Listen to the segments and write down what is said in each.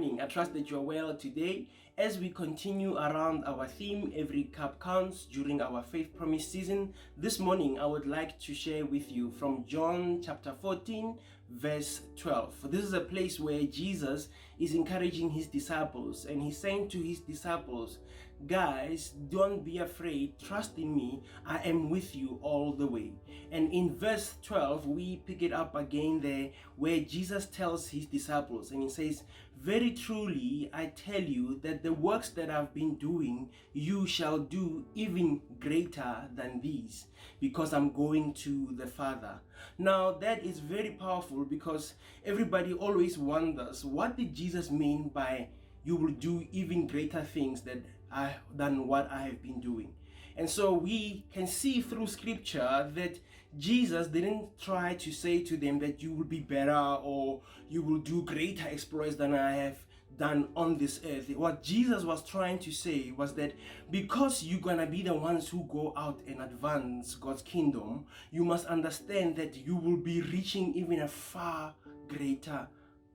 morning. I trust that you're well today. As we continue around our theme, Every Cup Counts, during our Faith Promise season, this morning I would like to share with you from John chapter 14, verse 12. This is a place where Jesus is encouraging his disciples, and he's saying to his disciples, guys, don't be afraid, trust in me, I am with you all the way. And in verse 12, we pick it up again there where Jesus tells his disciples, and he says, very truly, I tell you that the works that I've been doing, you shall do even greater than these, because I'm going to the Father. Now, that is very powerful because everybody always wonders, what did Jesus mean by you will do even greater things than what I have been doing? And so we can see through scripture that Jesus didn't try to say to them that you will be better or you will do greater exploits than I have done on this earth. What Jesus was trying to say was that because you're gonna be the ones who go out and advance God's kingdom, you must understand that you will be reaching even a far greater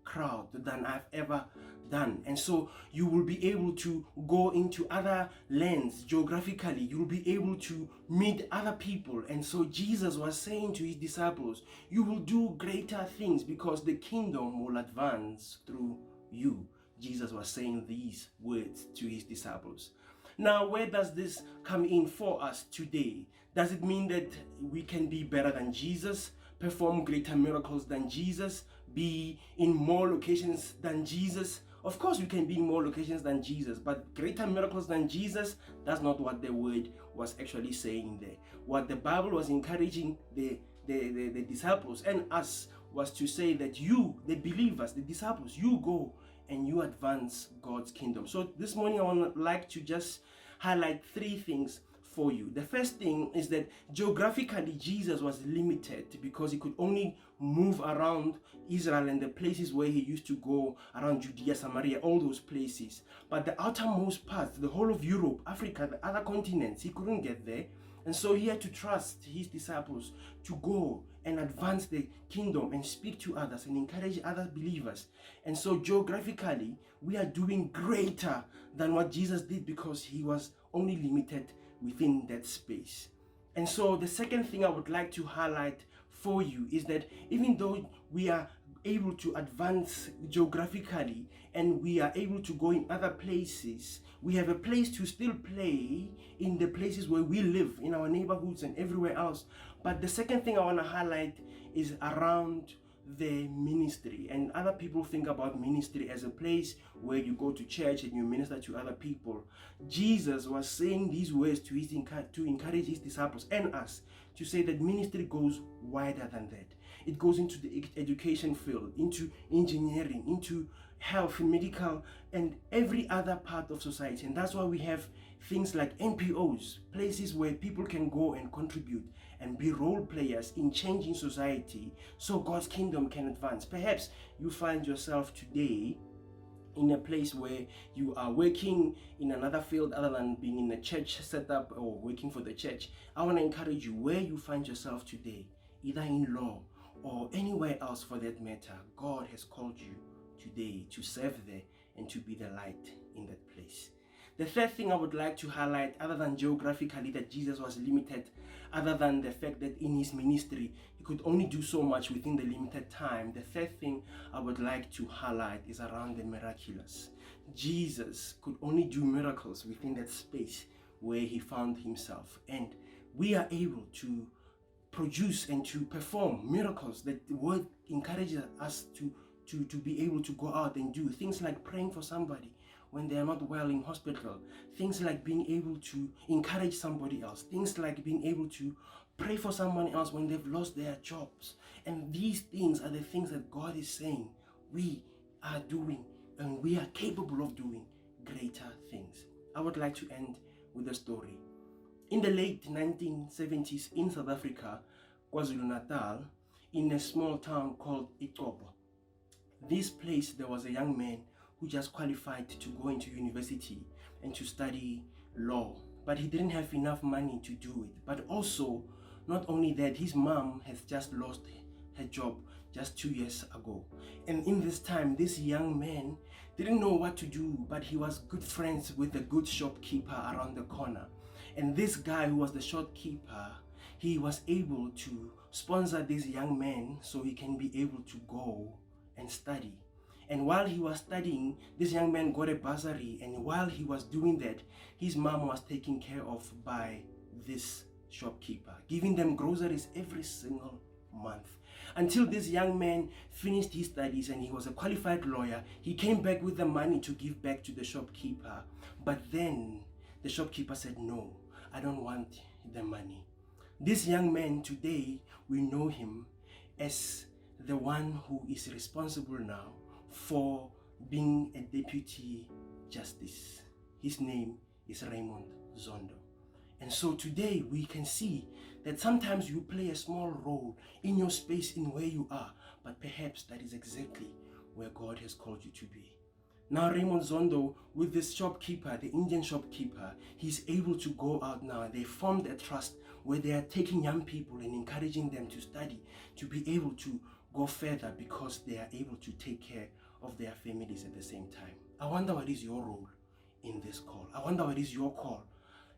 crowd than I've ever done. And so you will be able to go into other lands geographically. You will be able to meet other people. And so Jesus was saying to his disciples, you will do greater things because the kingdom will advance through you. Jesus was saying these words to his disciples. Now, where does this come in for us today? Does it mean that we can be better than Jesus, perform greater miracles than Jesus, be in more locations than Jesus? Of course, we can be in more locations than Jesus, but greater miracles than Jesus, that's not what the word was actually saying there. What the Bible was encouraging the disciples and us was to say that you, the believers, the disciples, you go and you advance God's kingdom. So this morning I would like to just highlight three things for you. The first thing is that geographically Jesus was limited because he could only move around Israel and the places where he used to go around Judea, Samaria, all those places. But the outermost parts, the whole of Europe, Africa, the other continents, he couldn't get there. And so he had to trust his disciples to go and advance the kingdom and speak to others and encourage other believers. And so geographically, we are doing greater than what Jesus did because he was only limited within that space. And so the second thing I would like to highlight for you is that even though we are able to advance geographically and we are able to go in other places, we have a place to still play in the places where we live, in our neighborhoods and everywhere else. But the second thing I want to highlight is around the ministry. And other people think about ministry as a place where you go to church and you minister to other people. Jesus was saying these words to encourage his disciples and us to say that ministry goes wider than that. It goes into the education field, into engineering, into health, medical, and every other part of society. And that's why we have things like NPOs, places where people can go and contribute and be role players in changing society so God's kingdom can advance. Perhaps you find yourself today in a place where you are working in another field other than being in a church setup or working for the church. I want to encourage you, where you find yourself today, either in law or anywhere else for that matter, God has called you today to serve there and to be the light in that place. The third thing I would like to highlight, other than geographically that Jesus was limited, other than the fact that in his ministry he could only do so much within the limited time, the third thing I would like to highlight is around the miraculous. Jesus could only do miracles within that space where he found himself, and we are able to produce and to perform miracles that the word encourages us to be able to go out and do things like praying for somebody when they are not well in hospital, things like being able to encourage somebody else, things like being able to pray for someone else when they've lost their jobs. And these things are the things that God is saying we are doing, and we are capable of doing greater things. I would like to end with a story. In the late 1970s in South Africa, KwaZulu-Natal, in a small town called Itobo. This place, there was a young man who just qualified to go into university and to study law, but he didn't have enough money to do it. But also, not only that, his mom has just lost her job just 2 years ago. And in this time, this young man didn't know what to do, but he was good friends with the good shopkeeper around the corner. And this guy who was the shopkeeper, he was able to sponsor this young man so he can be able to go and study. And while he was studying, this young man got a bursary, and while he was doing that, his mom was taken care of by this shopkeeper, giving them groceries every single month. Until this young man finished his studies and he was a qualified lawyer, he came back with the money to give back to the shopkeeper. But then the shopkeeper said, "No, I don't want the money." This young man today, we know him as the one who is responsible now for being a deputy justice. His name is Raymond Zondo. And so today we can see that sometimes you play a small role in your space, in where you are, but perhaps that is exactly where God has called you to be. Now Raymond Zondo, with this shopkeeper, the Indian shopkeeper, he's able to go out now. They formed a trust where they are taking young people and encouraging them to study, to be able to go further because they are able to take care of their families at the same time. I wonder what is your role in this call. I wonder what is your call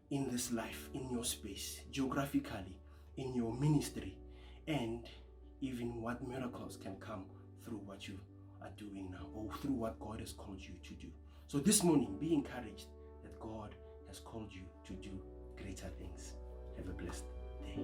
in this life, in your space, geographically, in your ministry, and even what miracles can come through what you are doing now, or through what God has called you to do. So this morning, be encouraged that God has called you to do greater things. Have a blessed day.